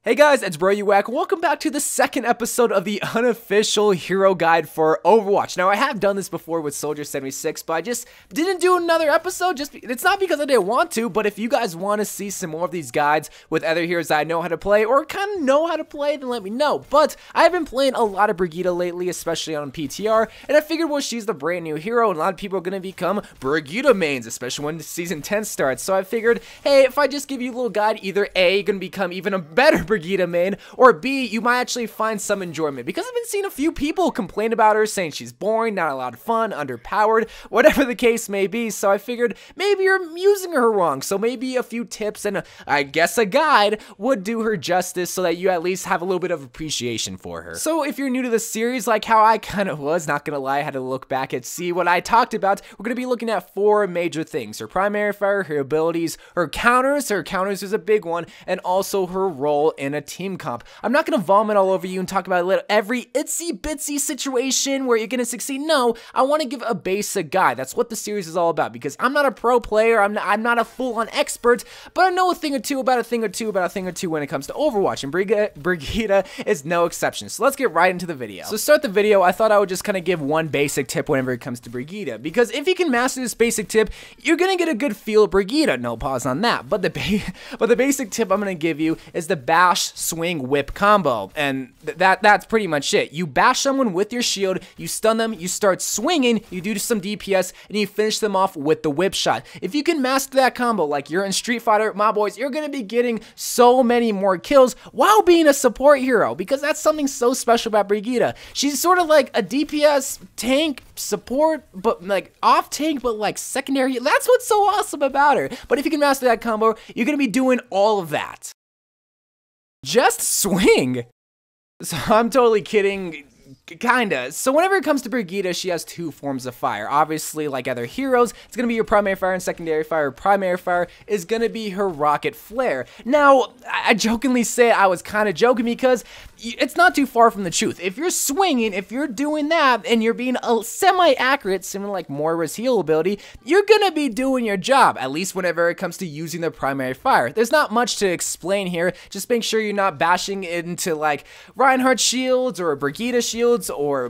Hey guys, it's YOU WACK. Welcome back to the second episode of the unofficial hero guide for Overwatch. Now, I have done this before with Soldier 76, but I just didn't do another episode. It's not because I didn't want to, but if you guys want to see some more of these guides with other heroes that I know how to play or kind of know how to play, then let me know. But I have been playing a lot of Brigitte lately, especially on PTR, and I figured, well, she's the brand new hero, and a lot of people are going to become Brigitte mains, especially when Season 10 starts. So I figured, hey, if I just give you a little guide, either A, you're going to become even a better Brigitte main, or B, you might actually find some enjoyment, because I've been seeing a few people complain about her, saying she's boring, not a lot of fun, underpowered, whatever the case may be. So I figured maybe you're using her wrong, so maybe a few tips and I guess a guide would do her justice so that you at least have a little bit of appreciation for her. So if you're new to the series, like how I kind of was, not gonna lie, I had to look back and see what I talked about. We're gonna be looking at four major things: her primary fire, her abilities, her counters is a big one, and also her role in a team comp. I'm not gonna vomit all over you and talk about every itsy bitsy situation where you're gonna succeed. No, I want to give a basic guide. That's what the series is all about, because I'm not a pro player, I'm not a full-on expert, but I know a thing or two about a thing or two when it comes to Overwatch, and Brigitte is no exception. So let's get right into the video. So to start the video, I thought I would just kind of give one basic tip whenever it comes to Brigitte, because if you can master this basic tip, you're gonna get a good feel of Brigitte. No pause on that, but the basic tip I'm gonna give you is the bash, swing, whip combo, and that's pretty much it. You bash someone with your shield, you stun them, you start swinging, you do some DPS, and you finish them off with the whip shot. If you can master that combo like you're in Street Fighter, my boys, you're gonna be getting so many more kills while being a support hero, because that's something so special about Brigitte. She's sort of like a DPS tank support, but like off tank, but like secondary. That's what's so awesome about her. But if you can master that combo, you're gonna be doing all of that. Just swing. So I'm totally kidding. Kinda. So whenever it comes to Brigitte, she has two forms of fire. Obviously, like other heroes, it's gonna be your primary fire and secondary fire. Primary fire is gonna be her rocket flare. Now, I jokingly say I was kind of joking, because it's not too far from the truth. If you're swinging, if you're doing that, and you're being semi-accurate, similar like Moira's heal ability, you're gonna be doing your job, at least whenever it comes to using the primary fire. There's not much to explain here. Just make sure you're not bashing into like Reinhardt shields or Brigitte shields or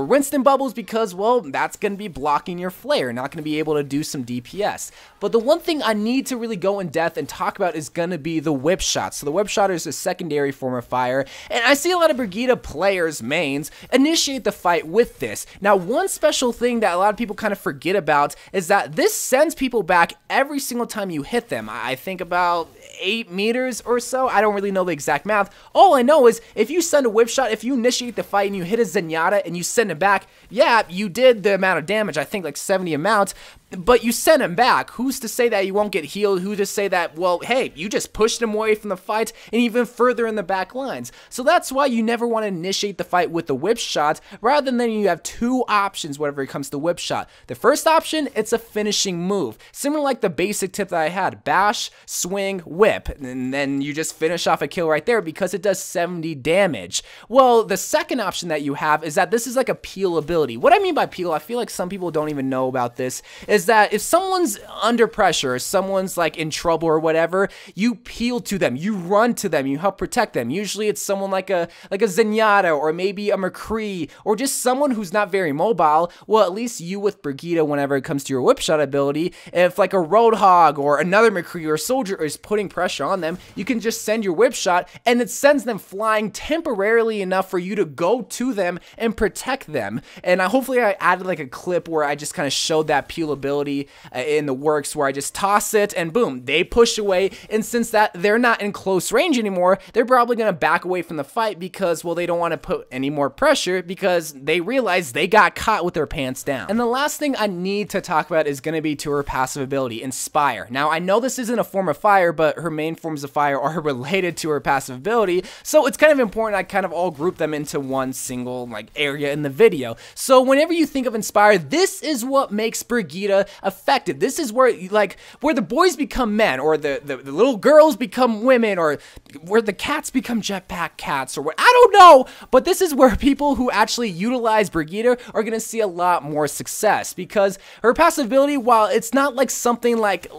Winston bubbles, because, well, that's going to be blocking your flare, not going to be able to do some DPS. But the one thing I need to really go in depth and talk about is going to be the whip shot. So the whip shot is a secondary form of fire, and I see a lot of Brigitte players, mains, initiate the fight with this. Now, one special thing that a lot of people kind of forget about is that this sends people back every single time you hit them. I think about 8 meters or so. I don't really know the exact math. All I know is if you send a whip shot, if you initiate the fight and you hit a Zenyatta and you send it back, yeah, you did the amount of damage, I think like 70 amount, but you send him back. Who's to say that you won't get healed? Who's to say that, well, hey, you just pushed him away from the fight and even further in the back lines? So that's why you never want to initiate the fight with the whip shot. Rather than you have two options whenever it comes to whip shot. The first option, it's a finishing move. Similar like the basic tip that I had, bash, swing, whip, and then you just finish off a kill right there because it does 70 damage. Well, the second option that you have is that this is like a peel ability. What I mean by peel, I feel like some people don't even know about this, is that if someone's under pressure or someone's like in trouble or whatever, you peel to them, you run to them, you help protect them. Usually it's someone like a Zenyatta or maybe a McCree or just someone who's not very mobile. Well, at least you with Brigitte, whenever it comes to your whip shot ability, if like a Roadhog or another McCree or Soldier is putting pressure on them, you can just send your whip shot and it sends them flying temporarily enough for you to go to them and protect them. And hopefully I added like a clip where I just kind of showed that peel ability in the works, where I just toss it and boom, they push away. And since that they're not in close range anymore, they're probably going to back away from the fight because, well, they don't want to put any more pressure because they realize they got caught with their pants down. And the last thing I need to talk about is going to be to her passive ability, Inspire. Now, I know this isn't a form of fire, but her main forms of fire are related to her passive ability, so it's kind of important I kind of all group them into one single like area in the video. So whenever you think of Inspire, this is what makes Brigitte Brigitte effective. This is where where the boys become men, or the little girls become women, or where the cats become jetpack cats, or what, I don't know, but this is where people who actually utilize Brigitte are going to see a lot more success, because her passive ability, while it's not like something like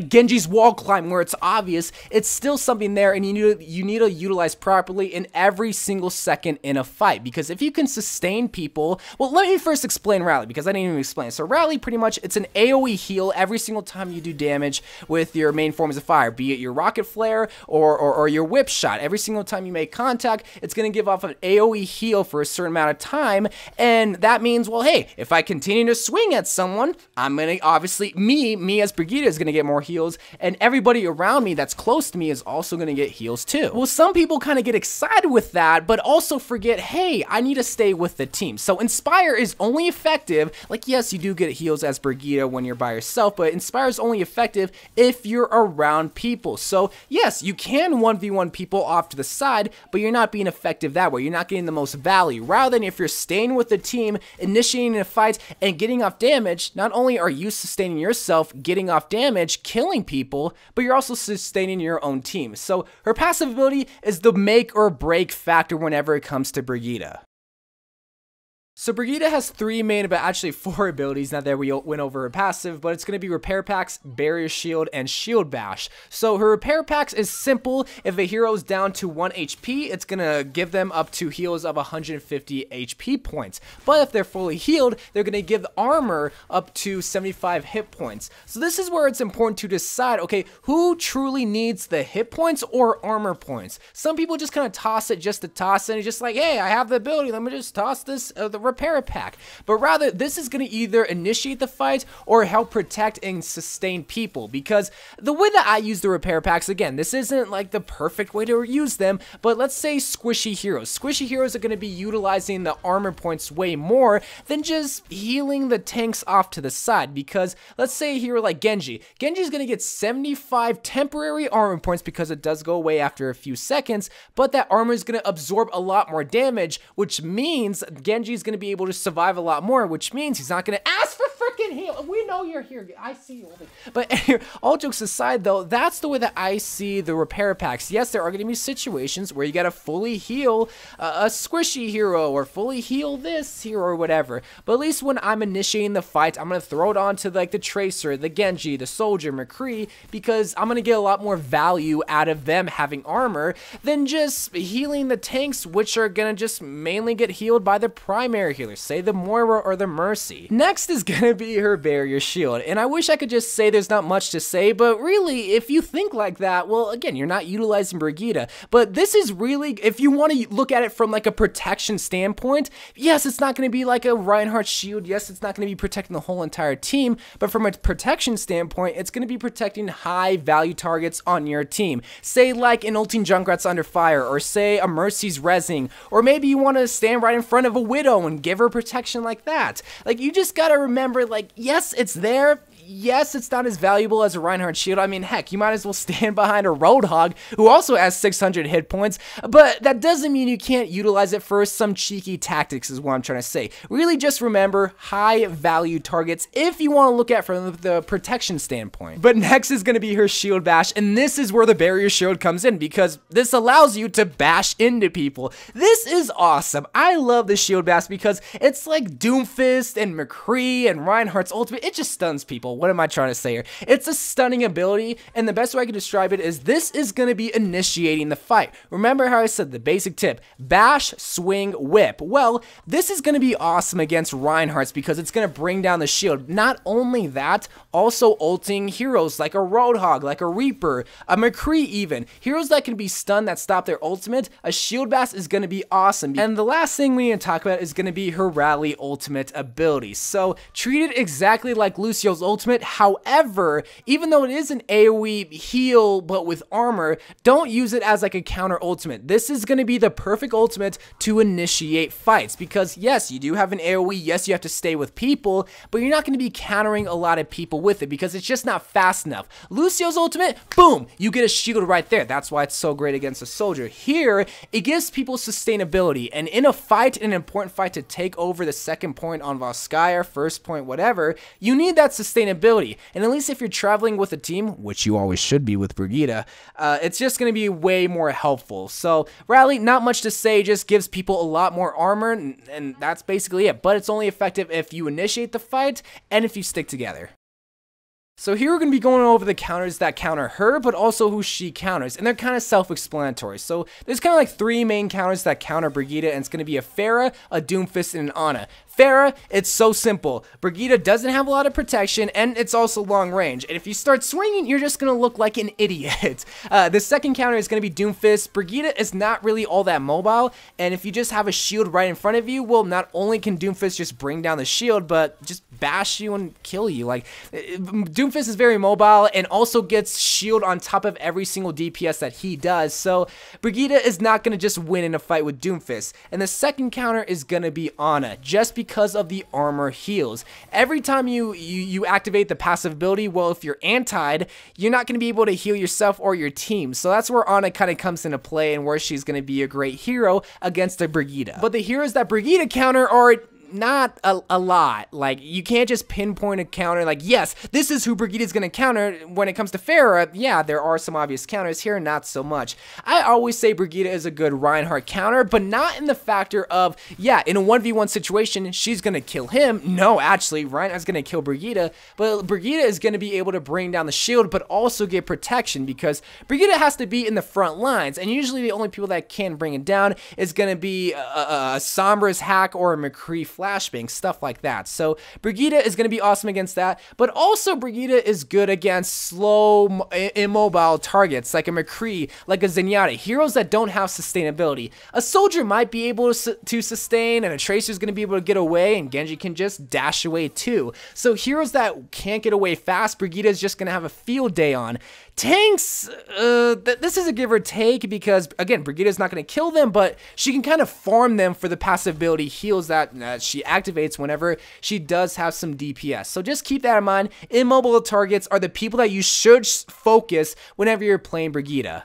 Genji's wall climb where it's obvious, it's still something there, and you need to utilize properly in every single second in a fight, because if you can sustain people, well, let me first explain Rally, because I didn't even explain it. So Rally, pretty much, it's an AoE heal every single time you do damage with your main forms of fire, be it your rocket flare or your whip shot. Every single time you make contact, it's going to give off an AoE heal for a certain amount of time, and that means, well, hey, if I continue to swing at someone, I'm going to, obviously, me as Brigitte is going to get more heals, and everybody around me that's close to me is also going to get heals too. Well, some people kind of get excited with that, but also forget, hey, I need to stay with the team. So Inspire is only effective, like, yes, you do get heals as Brigitte when you're by yourself, but Inspire is only effective if you're around people. So yes, you can 1v1 people off to the side, but you're not being effective that way. You're not getting the most value. Rather than if you're staying with the team, initiating a fight, and getting off damage, not only are you sustaining yourself, getting off damage, killing people, but you're also sustaining your own team. So her passive ability is the make or break factor whenever it comes to Brigitte. So Brigitte has three main, but actually four abilities. Now that we went over her passive, but it's going to be Repair Packs, Barrier Shield, and Shield Bash. So her Repair Packs is simple. If a hero is down to 1 HP, it's going to give them up to heals of 150 HP points. But if they're fully healed, they're going to give armor up to 75 hit points. So this is where it's important to decide, okay, who truly needs the hit points or armor points? Some people just kind of toss it just to toss it, and it's just like, hey, I have the ability, let me just toss this, the Repair Pack. But rather, this is going to either initiate the fight or help protect and sustain people, because the way that I use the Repair Packs, again, this isn't like the perfect way to use them, but let's say squishy heroes. Squishy heroes are going to be utilizing the armor points way more than just healing the tanks off to the side, because let's say a hero like Genji. Genji is going to get 75 temporary armor points because it does go away after a few seconds, but that armor is going to absorb a lot more damage, which means Genji is going to be able to survive a lot more, which means he's not going to ask for freaking heal. We know you're here. I see you. But all jokes aside, though, that's the way that I see the Repair Packs. Yes, there are going to be situations where you got to fully heal a squishy hero, or fully heal this hero, or whatever. But at least when I'm initiating the fight, I'm going to throw it on to like the Tracer, the Genji, the Soldier, McCree, because I'm going to get a lot more value out of them having armor than just healing the tanks, which are going to just mainly get healed by the primary healers, say the Moira or the Mercy. Next is gonna be her Barrier Shield, and I wish I could just say there's not much to say, but really, if you think like that, well, again, you're not utilizing Brigitte, but this is really, if you want to look at it from like a protection standpoint, yes, it's not gonna be like a Reinhardt shield, yes, it's not gonna be protecting the whole entire team, but from a protection standpoint, it's gonna be protecting high value targets on your team. Say like an ulting Junkrat's under fire, or say a Mercy's rezzing, or maybe you want to stand right in front of a Widow and give her protection like that. Like, you just gotta remember, like, yes, it's there. Yes, it's not as valuable as a Reinhardt shield. I mean, heck, you might as well stand behind a Roadhog, who also has 600 hit points, but that doesn't mean you can't utilize it for some cheeky tactics, is what I'm trying to say. Really just remember high value targets if you want to look at it from the protection standpoint. But next is going to be her Shield Bash, and this is where the Barrier Shield comes in, because this allows you to bash into people. This is awesome. I love the Shield Bash because it's like Doomfist and McCree and Reinhardt's ultimate. It just stuns people. What am I trying to say here? It's a stunning ability, and the best way I can describe it is this is going to be initiating the fight. Remember how I said the basic tip, bash, swing, whip. Well, this is going to be awesome against Reinhardt's because it's going to bring down the shield. Not only that, also ulting heroes like a Roadhog, like a Reaper, a McCree even. Heroes that can be stunned that stop their ultimate, a Shield Bash is going to be awesome. And the last thing we need to talk about is going to be her Rally ultimate ability. So treat it exactly like Lucio's ultimate. However, even though it is an AoE heal but with armor, don't use it as like a counter ultimate. This is going to be the perfect ultimate to initiate fights because yes, you do have an AoE, yes, you have to stay with people, but you're not going to be countering a lot of people with it because it's just not fast enough. Lucio's ultimate, boom, you get a shield right there. That's why it's so great against a soldier. Here, it gives people sustainability, and in a fight, an important fight to take over the second point on Volskaya, first point, whatever, you need that sustainability sustainability. And at least if you're traveling with a team, which you always should be with Brigitte, it's just going to be way more helpful. So Rally, not much to say, just gives people a lot more armor, and that's basically it. But it's only effective if you initiate the fight and if you stick together. So here we're going to be going over the counters that counter her, but also who she counters, and they're kind of self-explanatory. So there's kind of like 3 main counters that counter Brigitte, and it's going to be a Pharah, a Doomfist, and an Ana. Pharah, it's so simple. Brigitte doesn't have a lot of protection, and it's also long range. And if you start swinging, you're just going to look like an idiot. The second counter is going to be Doomfist. Brigitte is not really all that mobile, and if you just have a shield right in front of you, well, not only can Doomfist just bring down the shield, but just bash you and kill you. Like, Doomfist is very mobile and also gets shield on top of every single DPS that he does. So Brigitte is not going to just win in a fight with Doomfist. And the second counter is going to be Ana, just because of the armor heals. Every time you activate the passive ability, well, if you're antied, you're not going to be able to heal yourself or your team. So that's where Ana kind of comes into play and where she's going to be a great hero against the Brigitte. But the heroes that Brigitte counter are not a lot. Like, you can't just pinpoint a counter like, yes, this is who Brigitte is going to counter. When it comes to Pharah, yeah, there are some obvious counters here, not so much. I always say Brigitte is a good Reinhardt counter, but not in the factor of, yeah, in a 1v1 situation, she's going to kill him. No, actually, Reinhardt's going to kill Brigitte, but Brigitte is going to be able to bring down the shield, but also get protection, because Brigitte has to be in the front lines, and usually the only people that can bring it down is going to be a Sombra's hack or a McCree flashbang, stuff like that. So Brigitte is going to be awesome against that, but also Brigitte is good against slow, immobile targets like a McCree, like a Zenyatta, heroes that don't have sustainability. A soldier might be able to sustain, and a Tracer is going to be able to get away, and Genji can just dash away too. So heroes that can't get away fast, Brigitte is just going to have a field day on. Tanks, this is a give or take, because again, Brigitte is not going to kill them, but she can kind of farm them for the passive ability heals that she activates whenever she does have some DPS. So just keep that in mind. Immobile targets are the people that you should focus whenever you're playing Brigitte.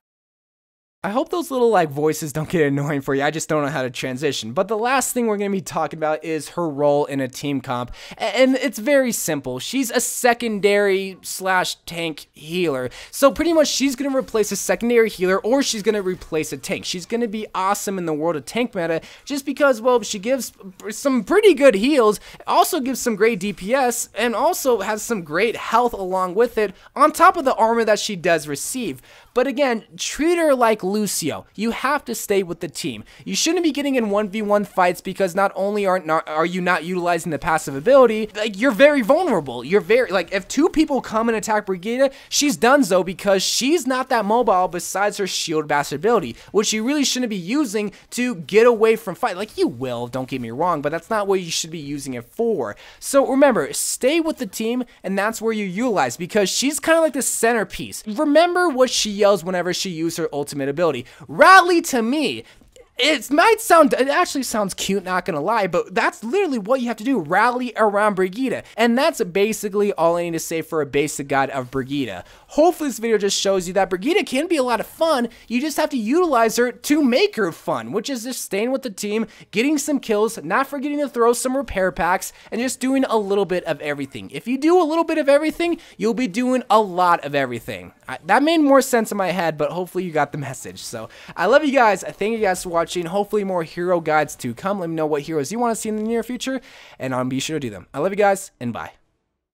I hope those little like voices don't get annoying for you. I just don't know how to transition. But the last thing we're going to be talking about is her role in a team comp. And it's very simple. She's a secondary / tank healer. So pretty much she's going to replace a secondary healer, or she's going to replace a tank. She's going to be awesome in the world of tank meta just because, well, she gives some pretty good heals, also gives some great DPS, and also has some great health along with it, on top of the armor that she does receive. But again, treat her like Lucio. You have to stay with the team. You shouldn't be getting in 1v1 fights, because not only are you not utilizing the passive ability, like, you're very vulnerable. You're very, like, if 2 people come and attack Brigitte, she's donezo, because she's not that mobile besides her shield bash ability, which you really shouldn't be using to get away from fight. Like, you will, don't get me wrong, but that's not what you should be using it for. So remember, stay with the team, and that's where you utilize, because she's kind of like the centerpiece. Remember what she yells whenever she used her ultimate ability. Rally to me. It actually sounds cute, not gonna lie, but that's literally what you have to do. Rally around Brigitte. And that's basically all I need to say for a basic guide of Brigitte. Hopefully this video just shows you that Brigitte can be a lot of fun. You just have to utilize her to make her fun, which is just staying with the team, getting some kills, not forgetting to throw some repair packs, and just doing a little bit of everything. If you do a little bit of everything, you'll be doing a lot of everything. That made more sense in my head, but hopefully you got the message. So I love you guys. I thank you guys for watching. Hopefully more hero guides to come. Let me know what heroes you want to see in the near future, and I'll be sure to do them. I love you guys, and bye.